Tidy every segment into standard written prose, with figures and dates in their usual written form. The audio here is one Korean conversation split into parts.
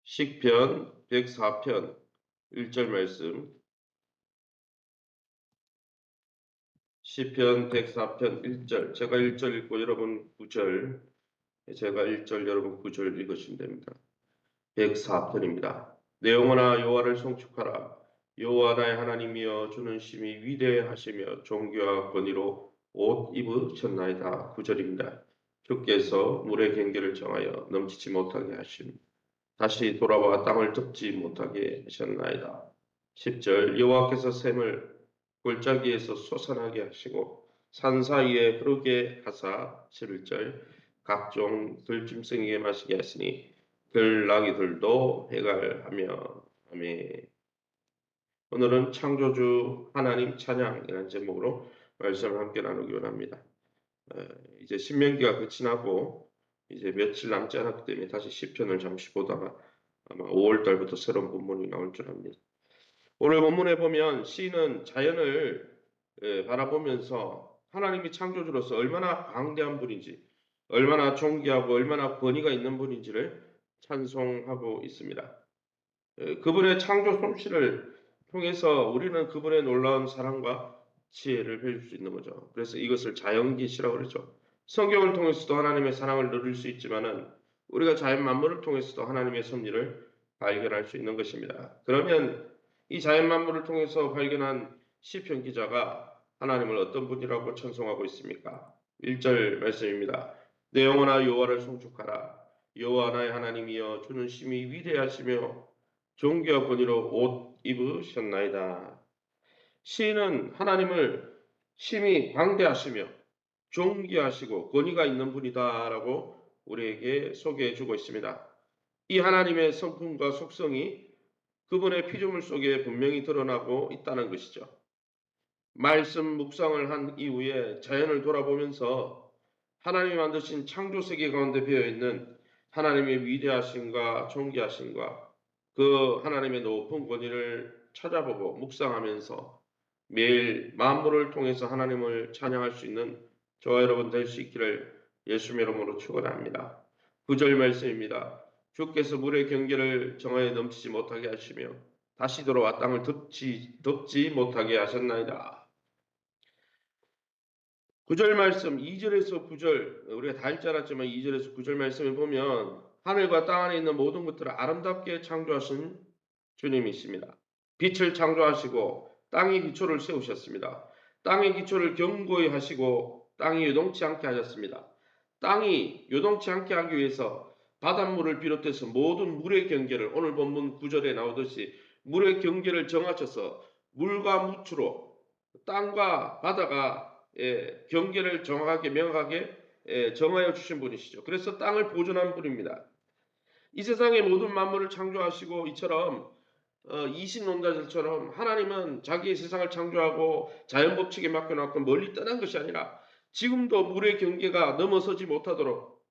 시편 104편 1절 말씀. 시편 104편 1절. 제가 1절 읽고 여러분 9절, 제가 1절 여러분 9절 읽으시면 됩니다. 104편입니다. 내 영혼아 여호와를 송축하라. 여호와 나의 하나님이여 주는 심히 위대하시며 존귀와 권위로 옷 입으셨나이다. 9절입니다. 주께서 물의 경계를 정하여 넘치지 못하게 하심, 다시 돌아와 땅을 덮지 못하게 하셨나이다. 10절. 여호와께서 샘을 골짜기에서 솟아나게 하시고 산 사이에 흐르게 하사. 11절. 각종 들짐승에게 마시게 하시니 들나귀들도 해갈하며. 아멘. 오늘은 창조주 하나님 찬양이라는 제목으로 말씀을 함께 나누기 원합니다. 이제 신명기가 끝이 나고 이제 며칠 남지 않았기 때문에 다시 시편을 잠시 보다가 아마 5월 달부터 새로운 본문이 나올 줄 압니다. 오늘 본문에 보면 시인은 자연을 바라보면서 하나님이 창조주로서 얼마나 광대한 분인지, 얼마나 존귀하고 얼마나 권위가 있는 분인지를 찬송하고 있습니다. 그분의 창조 솜씨를 통해서 우리는 그분의 놀라운 사랑과 지혜를 배울 수 있는 거죠. 그래서 이것을 자연계시라고 그러죠. 성경을 통해서도 하나님의 사랑을 누릴 수 있지만은 우리가 자연 만물을 통해서도 하나님의 섭리를 발견할 수 있는 것입니다. 그러면 이 자연 만물을 통해서 발견한 시편 기자가 하나님을 어떤 분이라고称颂하고 있습니까? 1절 말씀입니다. 내 영혼아 여호와를 송축하라. 여호와 나의 하나님이여 주는 심히 위대하시며 존귀와 권위로 옷 입으셨나이다. 시인은 하나님을 심히 광대하시며 존귀하시고 권위가 있는 분이다라고 우리에게 소개해주고 있습니다. 이 하나님의 성품과 속성이 그분의 피조물 속에 분명히 드러나고 있다는 것이죠. 말씀 묵상을 한 이후에 자연을 돌아보면서 하나님이 만드신 창조 세계 가운데 배어있는 하나님의 위대하심과 존귀하심과 그 하나님의 높은 권위를 찾아보고 묵상하면서 매일 만물을 통해서 하나님을 찬양할 수 있는 저와 여러분 될 수 있기를 예수님의 이름으로 축원합니다. 9절 말씀입니다. 주께서 물의 경계를 정하여 넘치지 못하게 하시며 다시 돌아와 땅을 덮지 못하게 하셨나이다. 9절 말씀 2절에서 9절, 우리가 다 읽지 않았지만 2절에서 9절 말씀을 보면 하늘과 땅 안에 있는 모든 것들을 아름답게 창조하신 주님이십니다. 빛을 창조하시고 땅의 기초를 세우셨습니다. 땅의 기초를 견고히 하시고 땅이 요동치 않게 하셨습니다. 땅이 요동치 않게 하기 위해서 바닷물을 비롯해서 모든 물의 경계를, 오늘 본문 9절에 나오듯이 물의 경계를 정하셔서 물과 무추로 땅과 바다가 경계를 정확하게 명확하게 정하여 주신 분이시죠. 그래서 땅을 보존한 분입니다. 이 세상의 모든 만물을 창조하시고 이처럼 이신론자들처럼 하나님은 자기의 세상을 창조하고 자연법칙에 맡겨놓고 멀리 떠난 것이 아니라 지금도 물의 경계가 넘어서지 못하도록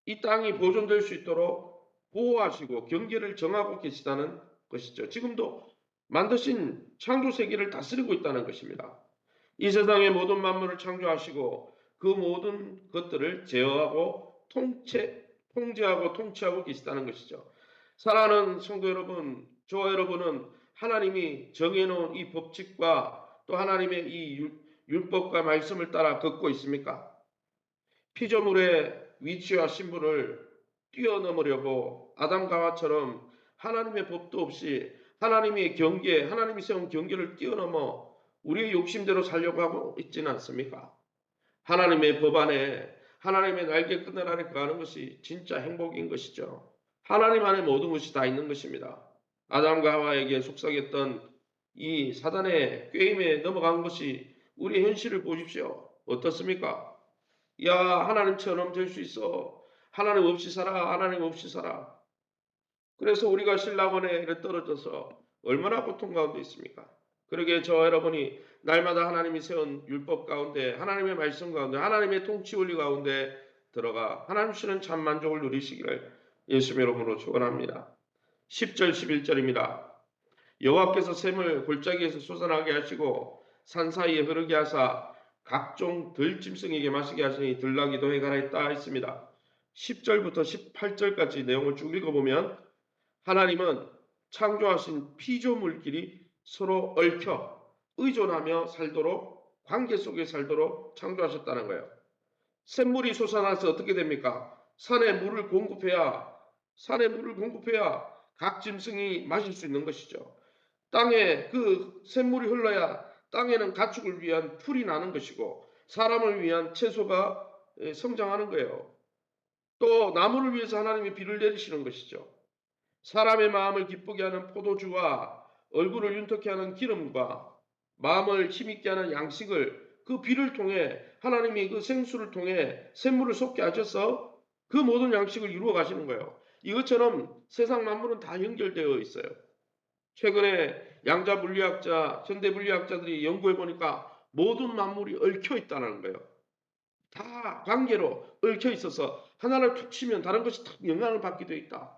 이 땅이 보존될 수 있도록 보호하시고 경계를 정하고 계시다는 것이죠. 지금도 만드신 창조 세계를 다스리고 있다는 것입니다. 이 세상의 모든 만물을 창조하시고 그 모든 것들을 제어하고 통제하고 통치하고 계시다는 것이죠. 사랑하는 성도 여러분, 저와 여러분은 하나님이 정해놓은 이 법칙과 또 하나님의 이 율법과 말씀을 따라 걷고 있습니까? 피조물의 위치와 신분을 뛰어넘으려고 아담과 하와처럼 하나님의 법도 없이 하나님의 경계, 하나님이 세운 경계를 뛰어넘어 우리의 욕심대로 살려고 하고 있지는 않습니까? 하나님의 법 안에, 하나님의 날개끈을 아래 거하는 것이 진짜 행복인 것이죠. 하나님 안에 모든 것이 다 있는 것입니다. 아담과 하와에게 속삭였던 이 사단의 꾀임에 넘어간 것이 우리의 현실을 보십시오. 어떻습니까? 야, 하나님처럼 될 수 있어. 하나님 없이 살아. 하나님 없이 살아. 그래서 우리가 신랑원에 떨어져서 얼마나 고통 가운데 있습니까? 그러게 저와 여러분이 날마다 하나님이 세운 율법 가운데, 하나님의 말씀 가운데, 하나님의 통치 원리 가운데 들어가 하나님 주시는 참 만족을 누리시기를 예수의 이름으로 축원합니다. 10절 11절입니다. 여호와께서 샘을 골짜기에서 솟아나게 하시고 산 사이에 흐르게 하사 각종 들짐승에게 마시게 하시니 들나귀도 해가라 했다 했습니다. 10절부터 18절까지 내용을 쭉 읽어보면 하나님은 창조하신 피조물끼리 서로 얽혀 의존하며 살도록 관계 속에 살도록 창조하셨다는 거예요. 샘물이 솟아나서 어떻게 됩니까? 산에 물을 공급해야 각 짐승이 마실 수 있는 것이죠. 땅에 그 샘물이 흘러야 땅에는 가축을 위한 풀이 나는 것이고 사람을 위한 채소가 성장하는 거예요. 또 나무를 위해서 하나님이 비를 내리시는 것이죠. 사람의 마음을 기쁘게 하는 포도주와 얼굴을 윤택케 하는 기름과 마음을 힘있게 하는 양식을 그 비를 통해 하나님이 그 생수를 통해 샘물을 솟게 하셔서 그 모든 양식을 이루어 가시는 거예요. 이것처럼 세상 만물은 다 연결되어 있어요. 최근에 양자 물리학자, 현대 물리학자들이 연구해 보니까 모든 만물이 얽혀 있다는 거예요. 다 관계로 얽혀 있어서 하나를 툭 치면 다른 것이 탁 영향을 받게 돼 있다.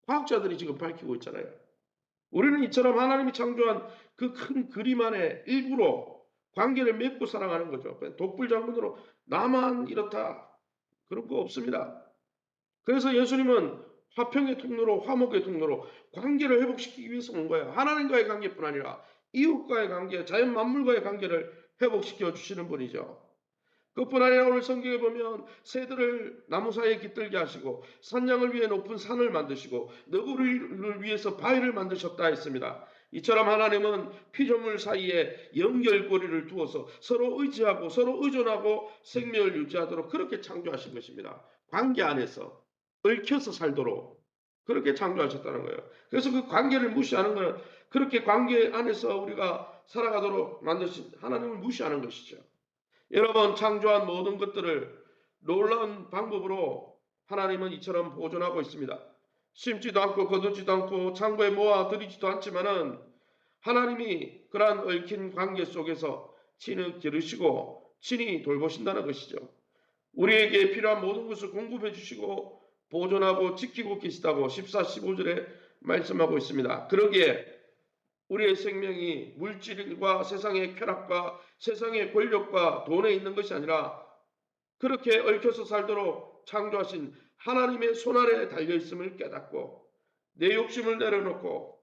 과학자들이 지금 밝히고 있잖아요. 우리는 이처럼 하나님이 창조한 그 큰 그림 안에 일부러 관계를 맺고 살아가는 거죠. 독불장군으로 나만 이렇다. 그런 거 없습니다. 그래서 예수님은 화평의 통로로 화목의 통로로 관계를 회복시키기 위해서 온 거예요. 하나님과의 관계뿐 아니라 이웃과의 관계, 자연 만물과의 관계를 회복시켜 주시는 분이죠. 그뿐 아니라 오늘 성경에 보면 새들을 나무 사이에 깃들게 하시고 산양을 위해 높은 산을 만드시고 너구리를 위해서 바위를 만드셨다 했습니다. 이처럼 하나님은 피조물 사이에 연결고리를 두어서 서로 의지하고 서로 의존하고 생명을 유지하도록 그렇게 창조하신 것입니다. 관계 안에서 얽혀서 살도록 그렇게 창조하셨다는 거예요. 그래서 그 관계를 무시하는 것은 그렇게 관계 안에서 우리가 살아가도록 만드신 하나님을 무시하는 것이죠. 여러분 창조한 모든 것들을 놀라운 방법으로 하나님은 이처럼 보존하고 있습니다. 심지도 않고 거두지도 않고 창고에 모아 들이지도 않지만은 하나님이 그러한 얽힌 관계 속에서 친히 기르시고 친히 돌보신다는 것이죠. 우리에게 필요한 모든 것을 공급해 주시고 보존하고 지키고 계시다고 14, 15절에 말씀하고 있습니다. 그러기에 우리의 생명이 물질과 세상의 쾌락과 세상의 권력과 돈에 있는 것이 아니라 그렇게 얽혀서 살도록 창조하신 하나님의 손아래에 달려있음을 깨닫고 내 욕심을 내려놓고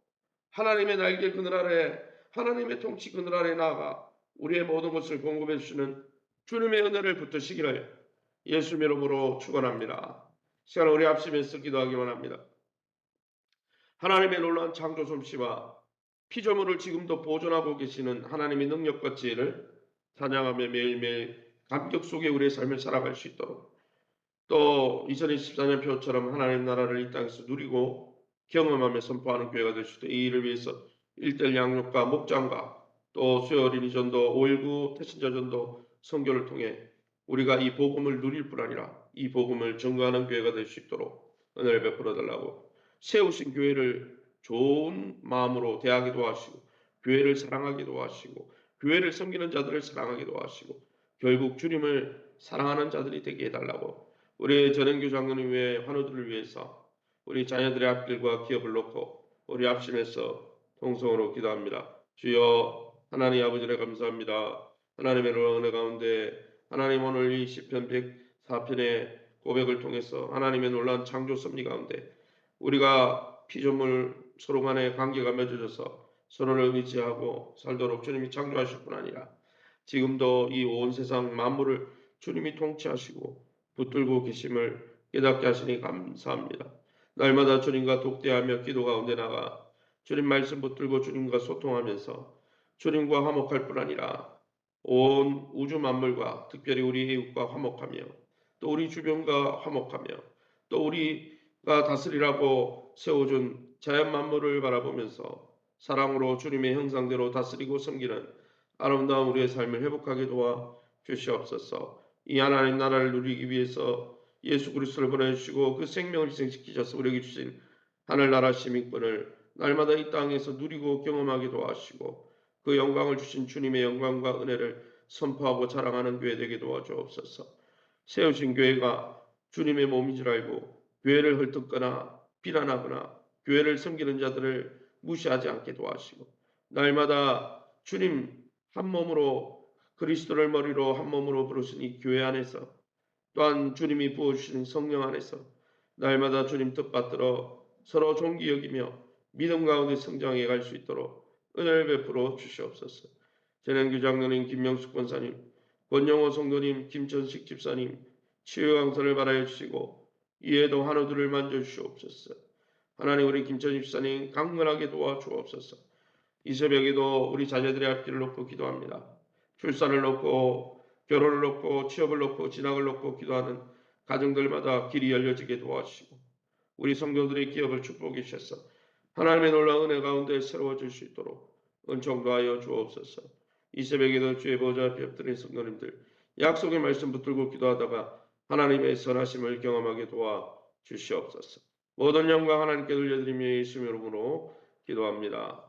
하나님의 날개 그늘 아래 하나님의 통치 그늘 아래 나아가 우리의 모든 것을 공급해 주시는 주님의 은혜를 붙드시기를 예수님 이름으로 축원합니다. 시간 우리 합심해서 기도하기만 합니다. 하나님의 놀라운 창조 솜씨와 피조물을 지금도 보존하고 계시는 하나님의 능력과 지혜를 찬양하며 매일매일 감격 속에 우리의 삶을 살아갈 수 있도록 또 2024년 표처럼 하나님 나라를 이 땅에서 누리고 경험하며 선포하는 교회가 될 수 있도록 이 일을 위해서 일대일 양육과 목장과 또 수요 어린이 전도 5.19 태신자 전도 선교를 통해 우리가 이 복음을 누릴 뿐 아니라 이 복음을 전거하는 교회가 될 수 있도록 은혜를 베풀어 달라고 세우신 교회를 좋은 마음으로 대하기도 하시고 교회를 사랑하기도 하시고 교회를 섬기는 자들을 사랑하기도 하시고 결국 주님을 사랑하는 자들이 되게 해달라고 우리 전행교 장로님 외 환우들을 위해서 우리 자녀들의 앞길과 기업을 놓고 우리 합심해서 통성으로 기도합니다. 주여 하나님 아버지를 감사합니다. 하나님의 은혜 가운데 하나님 오늘 이 시편 104편의 고백을 통해서 하나님의 놀라운 창조 섭리 가운데 우리가 피조물 서로 간의 관계가 맺어져서 서로를 의지하고 살도록 주님이 창조하실 뿐 아니라 지금도 이 온 세상 만물을 주님이 통치하시고 붙들고 계심을 깨닫게 하시니 감사합니다. 날마다 주님과 독대하며 기도 가운데 나가 주님 말씀 붙들고 주님과 소통하면서 주님과 화목할 뿐 아니라 온 우주 만물과 특별히 우리 이웃과 화목하며 또 우리 주변과 화목하며 또 우리가 다스리라고 세워준 자연 만물을 바라보면서 사랑으로 주님의 형상대로 다스리고 섬기는 아름다운 우리의 삶을 회복하게 도와 주시옵소서. 이 하나님 나라를 누리기 위해서 예수 그리스도를 보내주시고 그 생명을 희생시키셔서 우리에게 주신 하늘나라 시민권을 날마다 이 땅에서 누리고 경험하게 도와주시고 그 영광을 주신 주님의 영광과 은혜를 선포하고 자랑하는 교회 되게 도와주옵소서. 세우신 교회가 주님의 몸인 줄 알고 교회를 헐뜯거나 비난하거나 교회를 섬기는 자들을 무시하지 않게 도와주시고 날마다 주님 한 몸으로 그리스도를 머리로 한 몸으로 부르신 이 교회 안에서 또한 주님이 부어주시는 성령 안에서 날마다 주님 뜻받들어 서로 존귀 여기며 믿음 가운데 성장해 갈 수 있도록 은혜를 베풀어 주시옵소서. 재능교 장로님, 김명숙 권사님, 권영호 성도님, 김천식 집사님, 치유 강선을 바라여 주시고 이에도 한우들을 만져 주시옵소서. 하나님, 우리 김천식 집사님 강건하게 도와주옵소서. 이 새벽에도 우리 자녀들의 앞길을 놓고 기도합니다. 출산을 놓고 결혼을 놓고 취업을 놓고 진학을 놓고 기도하는 가정들마다 길이 열려지게 도와주시고 우리 성도들의 기업을 축복해 주셔서 하나님의 놀라운 은혜 가운데 새로워질 수 있도록 은총 도하여 주옵소서. 이 새벽에도 주의 보좌 앞에 엎드린 성도님들 약속의 말씀 붙들고 기도하다가 하나님의 선하심을 경험하게 도와 주시옵소서. 모든 영광 하나님께 돌려드리며 예수 이름으로 기도합니다.